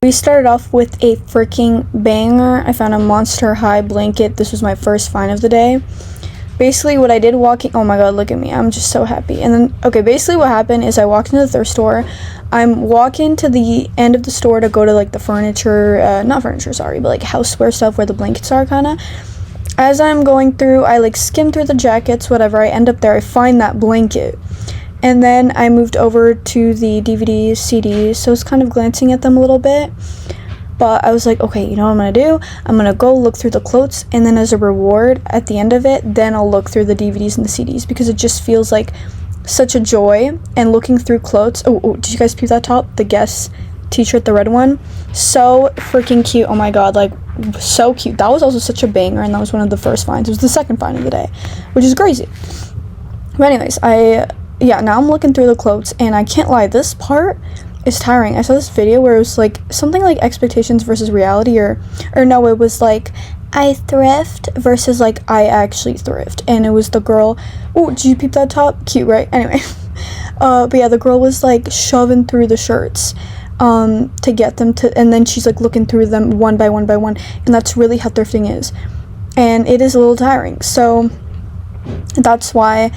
We started off with a freaking banger. I found a Monster High blanket. This was my first find of the day. Basically, what I did walking, oh my god, look at me, I'm just so happy. And then, okay, basically what happened is I walked into the thrift store. I'm walking to the end of the store to go to, like, the furniture, not furniture, sorry, but, like, houseware stuff where the blankets are, kind of. As I'm going through, I, like, skim through the jackets, whatever, I end up there, I find that blanket. And then I moved over to the DVDs, CDs, so I was kind of glancing at them a little bit. But I was like, okay, you know what I'm going to do? I'm going to go look through the clothes, and then as a reward at the end of it, then I'll look through the DVDs and the CDs, because it just feels like such a joy. And looking through clothes, oh, did you guys peep that top? The Guess t-shirt, the red one. So freaking cute. Oh my god, like, so cute. That was also such a banger, and that was one of the first finds. It was the second find of the day, which is crazy. But anyways, now I'm looking through the clothes, and I can't lie, this part is tiring. I saw this video where it was like something like expectations versus reality, or no, it was like I thrift versus like I actually thrift, and it was the girl. Oh, did you peep that top? Cute, right? Anyway, but yeah, the girl was like shoving through the shirts to get them to, and then she's like looking through them one by one, and that's really how thrifting is, and it is a little tiring. So that's why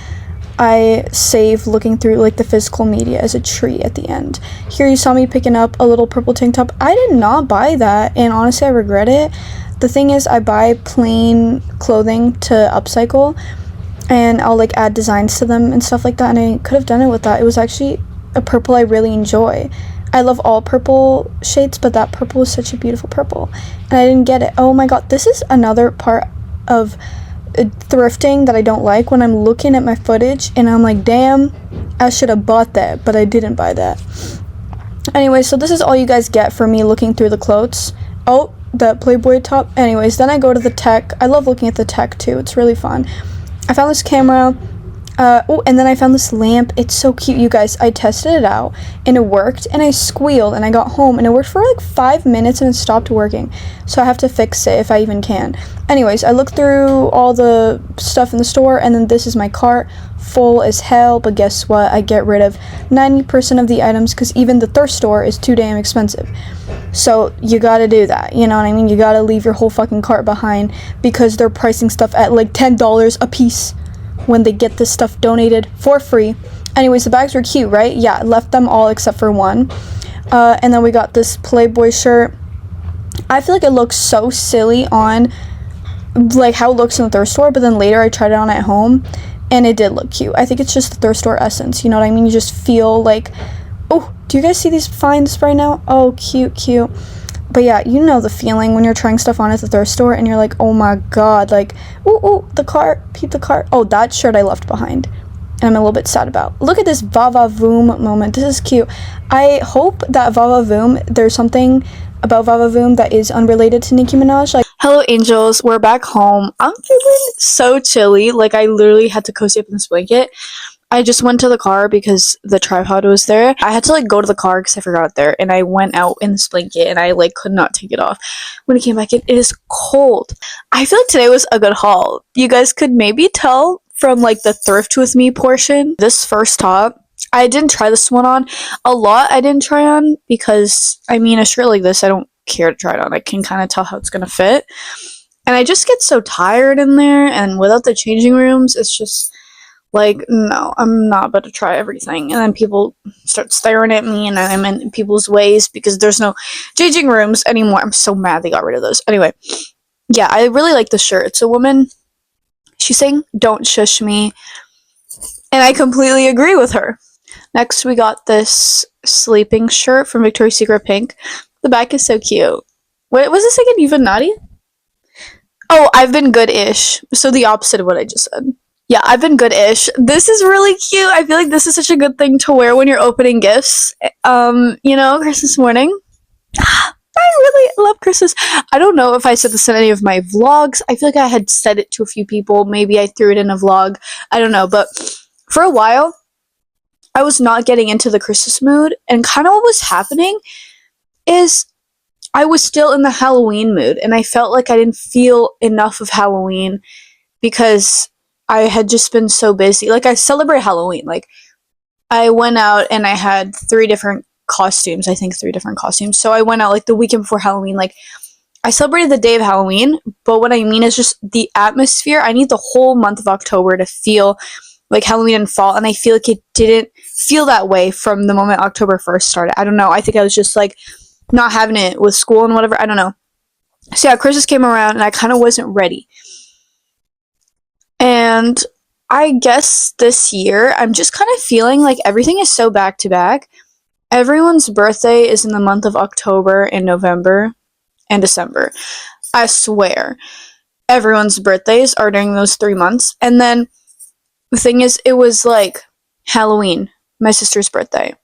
I save looking through like the physical media as a treat at the end. Here you saw me picking up a little purple tank top. I did not buy that, and honestly I regret it. The thing is, I buy plain clothing to upcycle, and I'll like add designs to them and stuff like that, and I could have done it with that. It was actually a purple I really enjoy. I love all purple shades, but that purple was such a beautiful purple, and I didn't get it. Oh my god, this is another part of thrifting that I don't like, when I'm looking at my footage and I'm like, damn, I should have bought that, but I didn't buy that. Anyway, so this is all you guys get for me looking through the clothes. Oh, the Playboy top. Anyways, then I go to the tech. I love looking at the tech too, it's really fun. I found this camera. Oh, and then I found this lamp. It's so cute, you guys. I tested it out and it worked, and I squealed and I got home and it worked for like 5 minutes and it stopped working, so I have to fix it if I even can. Anyways, I looked through all the stuff in the store, and then this is my cart, full as hell. But guess what? I get rid of 90% of the items, because even the thrift store is too damn expensive. So you gotta do that, you know what I mean? You gotta leave your whole fucking cart behind, because they're pricing stuff at like $10 a piece when they get this stuff donated for free. Anyways, the bags were cute, right? Yeah, I left them all except for one. And then we got this Playboy shirt. I feel like it looks so silly on like how it looks in the thrift store, but then later I tried it on at home and it did look cute. I think it's just the thrift store essence, you know what I mean? You just feel like, oh, do you guys see these finds right now? Oh, cute. But yeah, you know the feeling when you're trying stuff on at the thrift store and you're like, oh my god, like, ooh, the cart, peep the cart. Oh, that shirt I left behind, and I'm a little bit sad about. Look at this Va-Va-Voom moment. This is cute. I hope that Va-Va-Voom, there's something about Va-Va-Voom that is unrelated to Nicki Minaj. Like, hello angels, we're back home. I'm feeling so chilly. Like, I literally had to cozy up in this blanket. I just went to the car because the tripod was there. I had to like go to the car because I forgot it there, and I went out in this blanket and I like could not take it off. When I came back in, it is cold. I feel like today was a good haul. You guys could maybe tell from like the thrift with me portion. This first top, I didn't try this one on a lot. I didn't try on because, I mean, a shirt like this, I don't care to try it on. I can kind of tell how it's gonna fit, and I just get so tired in there, and without the changing rooms, it's just like, no, I'm not about to try everything. And then people start staring at me, and I'm in people's ways because there's no changing rooms anymore. I'm so mad they got rid of those. Anyway, yeah, I really like the shirt. It's a woman. She's saying, "Don't shush me." And I completely agree with her. Next, we got this sleeping shirt from Victoria's Secret Pink. The back is so cute. Wait, was this again? Even naughty? Oh, I've been good-ish. So the opposite of what I just said. Yeah, I've been good-ish. This is really cute. I feel like this is such a good thing to wear when you're opening gifts. You know, Christmas morning. I really love Christmas. I don't know if I said this in any of my vlogs. I feel like I had said it to a few people. Maybe I threw it in a vlog. I don't know. But for a while, I was not getting into the Christmas mood. And kind of what was happening is I was still in the Halloween mood. And I felt like I didn't feel enough of Halloween because I had just been so busy. Like, I celebrate Halloween. Like, I went out and I had 3 different costumes. I think 3 different costumes. So I went out like the weekend before Halloween. Like, I celebrated the day of Halloween, but what I mean is just the atmosphere. I need the whole month of October to feel like Halloween and fall, and I feel like it didn't feel that way from the moment October 1st started. I don't know. I think I was just like not having it with school and whatever. I don't know. So yeah, Christmas came around and I kind of wasn't ready. And I guess this year I'm just kind of feeling like everything is so back to back. Everyone's birthday is in the month of October and November and December. I swear. Everyone's birthdays are during those 3 months. And then the thing is, it was like Halloween, my sister's birthday.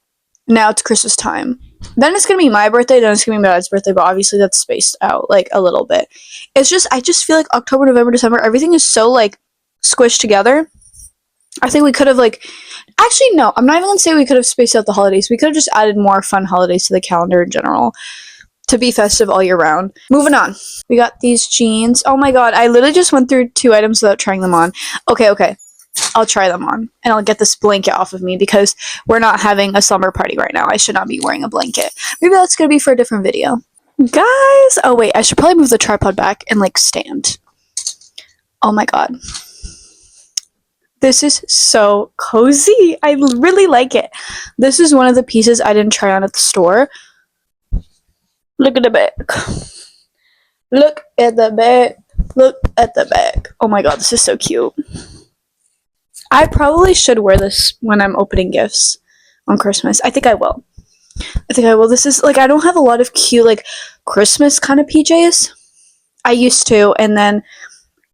Now it's Christmas time. Then it's gonna be my birthday, then it's gonna be my dad's birthday, but obviously that's spaced out like a little bit. It's just, I just feel like October, November, December, everything is so like squished together. I think we could have like, actually no, I'm not even gonna say we could have spaced out the holidays. We could have just added more fun holidays to the calendar in general to be festive all year round. Moving on. We got these jeans. Oh my god, I literally just went through 2 items without trying them on. Okay. I'll try them on. And I'll get this blanket off of me because we're not having a summer party right now. I should not be wearing a blanket. Maybe that's going to be for a different video. Guys! Oh wait, I should probably move the tripod back and like stand. Oh my god. This is so cozy. I really like it. This is one of the pieces I didn't try on at the store. Look at the back. Look at the back. Look at the back. Oh my god, this is so cute. I probably should wear this when I'm opening gifts on Christmas. I think I will. This is, like, I don't have a lot of cute, like, Christmas kind of PJs. I used to, and then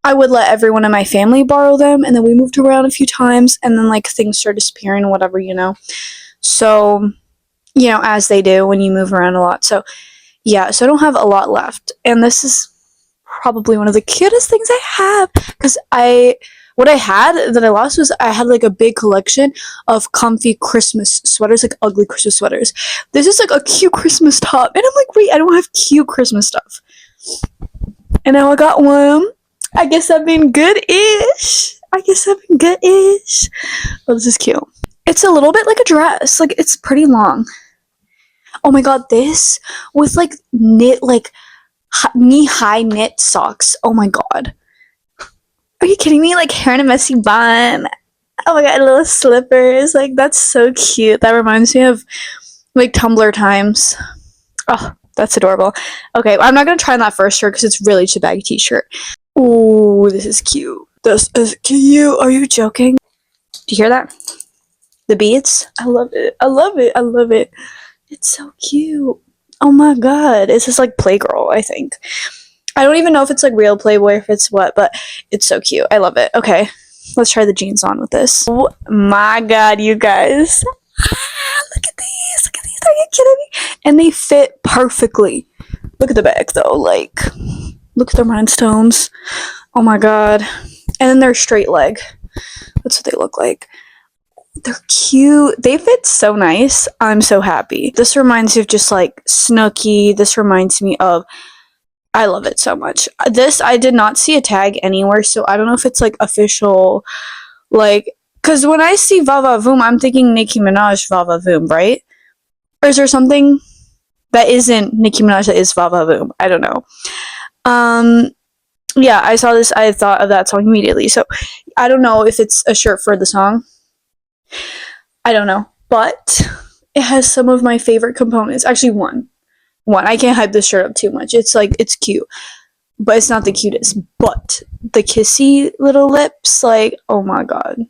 I would let everyone in my family borrow them, and then we moved around a few times, and then, like, things started disappearing, whatever, you know. So, you know, as they do when you move around a lot. So, yeah, so I don't have a lot left. And this is probably one of the cutest things I have, because what I had that I lost was I had like a big collection of comfy Christmas sweaters, like ugly Christmas sweaters. This is like a cute Christmas top. And I'm like, wait, I don't have cute Christmas stuff. And now I got one. I guess I've been good-ish. Oh, this is cute. It's a little bit like a dress. Like, it's pretty long. Oh my god, this with like knit, like knee-high knit socks. Oh my god. Are you kidding me? Like, hair in a messy bun. Oh my god, little slippers. Like, that's so cute. That reminds me of, like, Tumblr times. Oh, that's adorable. Okay, I'm not gonna try on that first shirt because it's really just a baggy t-shirt. Ooh, this is cute. This is cute. Are you joking? Do you hear that? The beads? I love it. I love it. I love it. It's so cute. Oh my god. It's just like Playgirl, I think. I don't even know if it's like real Playboy or if it's what, but it's so cute. I love it. Okay, let's try the jeans on with this. Oh my god, you guys. Look at these. Look at these. Are you kidding me? And they fit perfectly. Look at the back though. Like, look at the rhinestones. Oh my god. And then they're straight leg. That's what they look like. They're cute. They fit so nice. I'm so happy. This reminds me of just like Snooki. This reminds me of, I love it so much. This, I did not see a tag anywhere, so I don't know if it's, like, official, like, because when I see Va Va Voom, I'm thinking Nicki Minaj Va Va Voom, right? Or is there something that isn't Nicki Minaj that is Va Va Voom? I don't know. Yeah, I saw this, I thought of that song immediately, so I don't know if it's a shirt for the song. I don't know, but it has some of my favorite components. Actually, one. I can't hype this shirt up too much. It's like, it's cute, but it's not the cutest. But the kissy little lips, like, oh my god.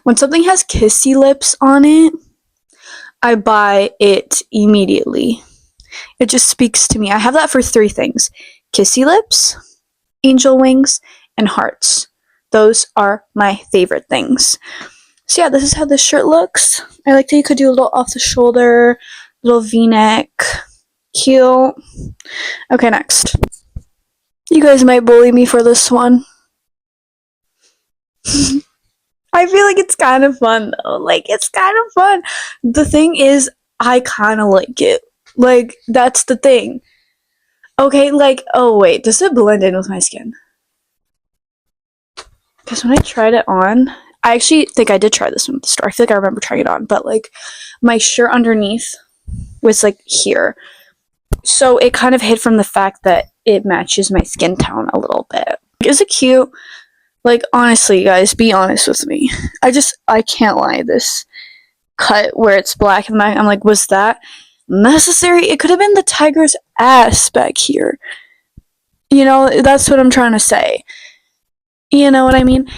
When something has kissy lips on it, I buy it immediately. It just speaks to me. I have that for 3 things. Kissy lips, angel wings, and hearts. Those are my favorite things. So yeah, this is how this shirt looks. I like that you could do a little off the shoulder, little v-neck. Cute. Okay, next. You guys might bully me for this one. I feel like it's kind of fun though. Like, it's kind of fun. The thing is, I kind of like it. Like, that's the thing. Okay, like, oh wait, does it blend in with my skin? Because when I tried it on, I actually think I did try this one at the store. I feel like I remember trying it on, but like my shirt underneath was like here. So it kind of hid from the fact that it matches my skin tone a little bit. Is it cute? Like, honestly, guys, be honest with me. I can't lie. This cut where it's black and I'm like, was that necessary? It could have been the tiger's ass back here. You know, that's what I'm trying to say. You know what I mean?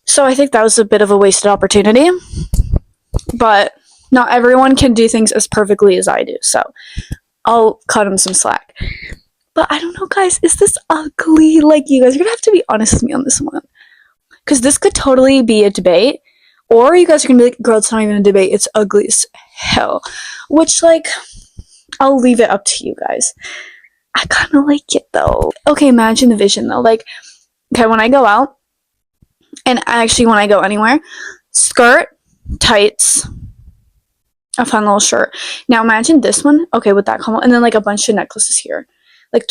So I think that was a bit of a wasted opportunity. But not everyone can do things as perfectly as I do. So I'll cut him some slack. But I don't know, guys. Is this ugly? Like, you guys are going to have to be honest with me on this one. Because this could totally be a debate. Or you guys are going to be like, girl, it's not even a debate. It's ugly as hell. Which, like, I'll leave it up to you guys. I kind of like it, though. Okay, imagine the vision, though. Like, okay, when I go out, and actually when I go anywhere, skirt, tights, a fun little shirt. Now imagine this one, okay, with that combo, and then like a bunch of necklaces here. Like,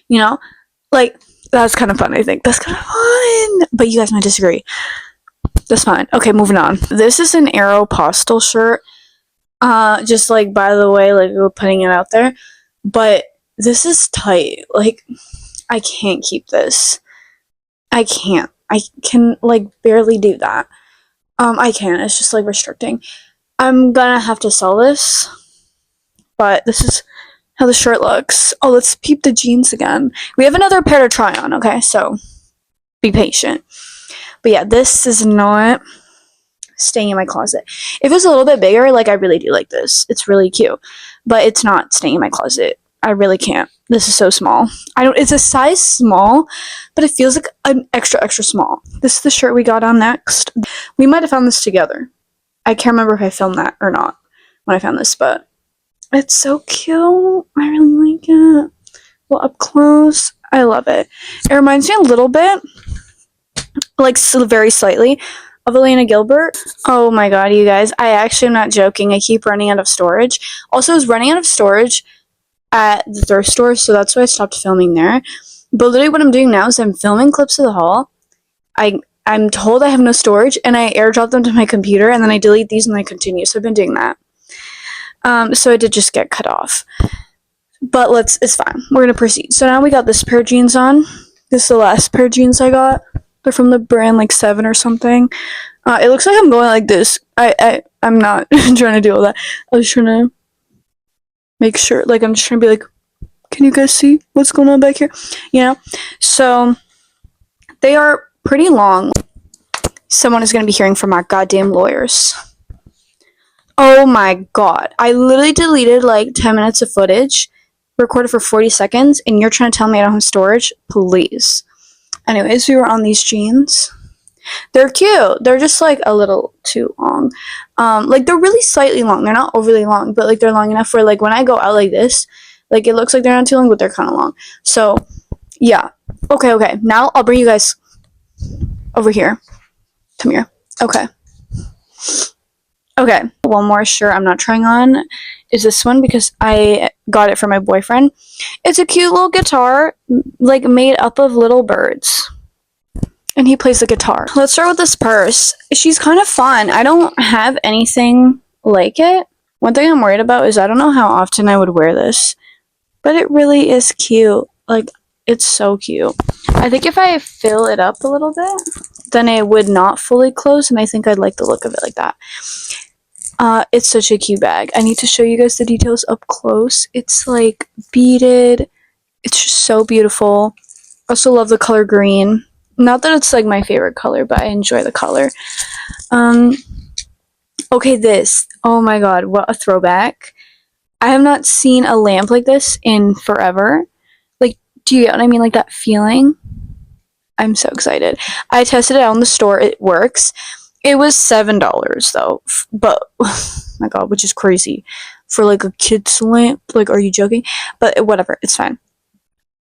you know? Like, that's kind of fun, I think. That's kind of fun. But you guys might disagree. That's fine. Okay, moving on. This is an Aeropostale shirt. Just like, by the way, like, we're putting it out there. But this is tight. Like, I can't keep this. I can't. I can, like, barely do that. I can't. It's just, like, restricting. I'm gonna have to sell this. But this is how the shirt looks. Oh, let's peep the jeans again. We have another pair to try on, okay? So, be patient. But yeah, this is not staying in my closet. If it was a little bit bigger, like, I really do like this. It's really cute. But it's not staying in my closet. I really can't. This is so small. It's a size small, but it feels like an extra, extra small. This is the shirt we got on next. We might have found this together. I can't remember if I filmed that or not when I found this, but it's so cute. I really like it. Well, up close, I love it. It reminds me a little bit, like, very slightly, of Elena Gilbert. Oh my god, you guys. I actually am not joking. I keep running out of storage. Also, I was running out of storage at the thrift store, so that's why I stopped filming there. But literally what I'm doing now is I'm filming clips of the haul. I'm told I have no storage, and I airdrop them to my computer, and then I delete these and I continue. So I've been doing that. So it did just get cut off. But it's fine. We're gonna proceed. So now we got this pair of jeans on. This is the last pair of jeans I got. They're from the brand like 7 or something. It looks like I'm going like this. I'm not trying to do all that. I was trying to make sure, like, I'm just trying to be like, can you guys see what's going on back here? You know? So, they are pretty long. Someone is going to be hearing from our goddamn lawyers. Oh my god. I literally deleted, like, 10 minutes of footage, recorded for 40 seconds, and you're trying to tell me I don't have storage? Please. Anyways, we were on these jeans. They're cute. They're just, like, a little too long. Like, they're really slightly long. They're not overly long, but, like, they're long enough where, like, when I go out like this, like, it looks like they're not too long, but they're kind of long. So, yeah. Okay. Now, I'll bring you guys over here. Come here. Okay. One more shirt I'm not trying on is this one because I got it from my boyfriend. It's a cute little guitar, like, made up of little birds. And he plays the guitar. Let's start with this purse. She's kind of fun. I don't have anything like it. One thing I'm worried about is I don't know how often I would wear this. But it really is cute. Like, it's so cute. I think if I fill it up a little bit, then it would not fully close. And I think I'd like the look of it like that. It's such a cute bag. I need to show you guys the details up close. It's, like, beaded. It's just so beautiful. Also love the color green. Not that it's, like, my favorite color, but I enjoy the color. Okay, this. Oh my god, what a throwback. I have not seen a lamp like this in forever. Like, do you get what I mean? Like, that feeling? I'm so excited. I tested it out in the store. It works. It was $7, though. But, oh my god, which is crazy. For, like, a kid's lamp. Like, are you joking? But whatever. It's fine.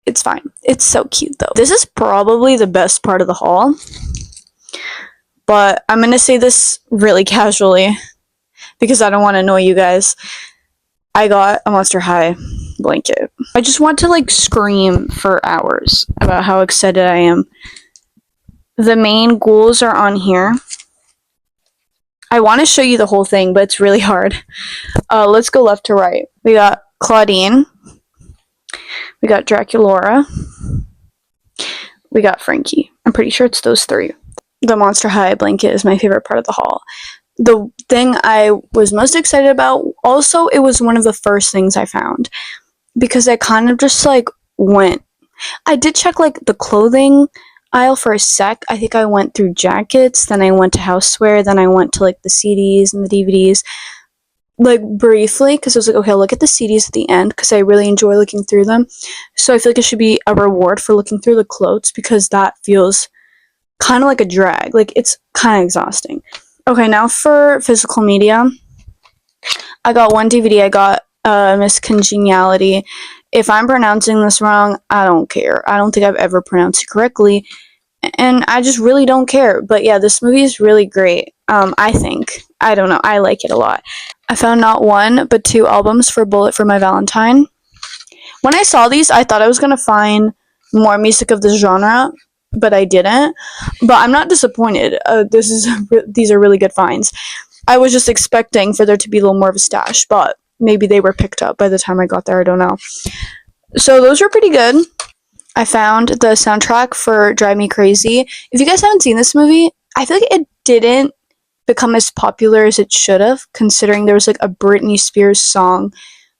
It's fine. It's so cute, though. This is probably the best part of the haul. But I'm going to say this really casually because I don't want to annoy you guys. I got a Monster High blanket. I just want to, like, scream for hours about how excited I am The main ghouls are on here. I want to show you the whole thing, but it's really hard. Let's go left to right. We got Claudine. We got Draculaura. We got Frankie. I'm pretty sure it's those three. The Monster High blanket is my favorite part of the haul. The thing I was most excited about, also, it was one of the first things I found. Because I kind of just, like, went. I did check, like, the clothing aisle for a sec. I think I went through jackets, then I went to housewear, then I went to, like, the CDs and the DVDs. Like, briefly, because I was like, okay, I'll look at the CDs at the end, because I really enjoy looking through them. So I feel like it should be a reward for looking through the clothes, because that feels kind of like a drag. Like, it's kind of exhausting. Okay, now for physical media. I got one DVD. I got Miss Congeniality. If I'm pronouncing this wrong, I don't care. I don't think I've ever pronounced it correctly, and I just really don't care. But yeah, this movie is really great. I think. I don't know. I like it a lot. I found not one, but 2 albums for Bullet for My Valentine. When I saw these, I thought I was going to find more music of this genre, but I didn't. But I'm not disappointed. These are really good finds. I was just expecting for there to be a little more of a stash, but maybe they were picked up by the time I got there. I don't know. So those were pretty good. I found the soundtrack for Drive Me Crazy. If you guys haven't seen this movie, I feel like it didn't become as popular as it should have, considering there was like a Britney Spears song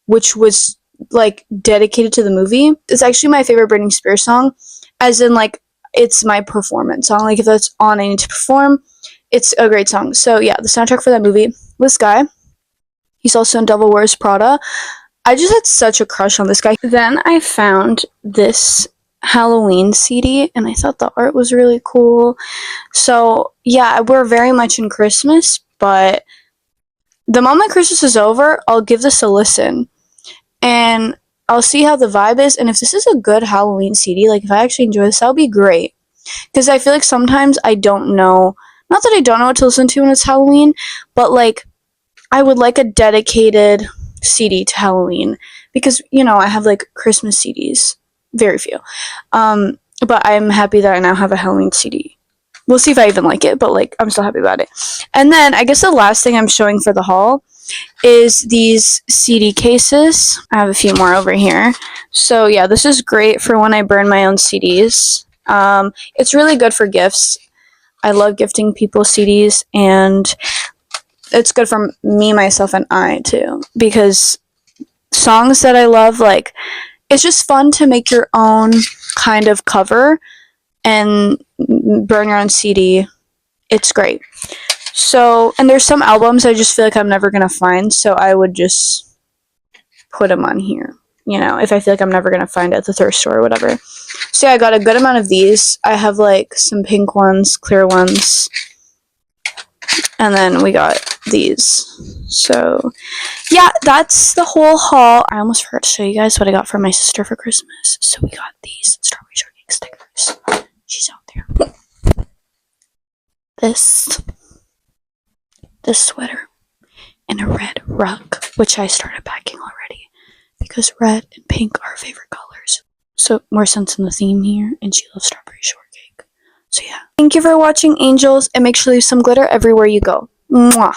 which was like dedicated to the movie. It's actually my favorite Britney Spears song, as in like it's my performance song. Like if that's on, I need to perform. It's a great song. So yeah, the soundtrack for that movie. This guy, he's also in Devil Wears Prada. I just had such a crush on this guy. Then I found this Halloween CD, and I thought the art was really cool. So yeah, we're very much in Christmas, but the moment Christmas is over, I'll give this a listen, and I'll see how the vibe is, and if this is a good Halloween CD, like if I actually enjoy this, that'll be great. Because I feel like sometimes I don't know, not that I don't know what to listen to when it's Halloween, but like I would like a dedicated CD to Halloween, because you know I have like Christmas CDs, very few, but I'm happy that I now have a Halloween CD. We'll see if I even like it, but like I'm still happy about it. And then I guess the last thing I'm showing for the haul is these CD cases. I have a few more over here. So yeah, this is great for when I burn my own CDs. It's really good for gifts. I love gifting people CDs, and it's good for me, myself, and I too, because songs that I love, like, it's just fun to make your own kind of cover and burn your own CD. It's great. So, and there's some albums I just feel like I'm never gonna find, so I would just put them on here, you know, if I feel like I'm never gonna find it at the thrift store or whatever. So yeah, I got a good amount of these. I have like some pink ones, clear ones, and then we got these. So yeah, that's the whole haul. I almost forgot to show you guys what I got for my sister for Christmas. So we got these strawberry shortcake stickers. She's out there. This sweater, and a red rug, which I started packing already because red and pink are her favorite colors. So more sense in the theme here, and she loves strawberry shortcake. So yeah. Thank you for watching, angels, and make sure to leave some glitter everywhere you go. Mwah!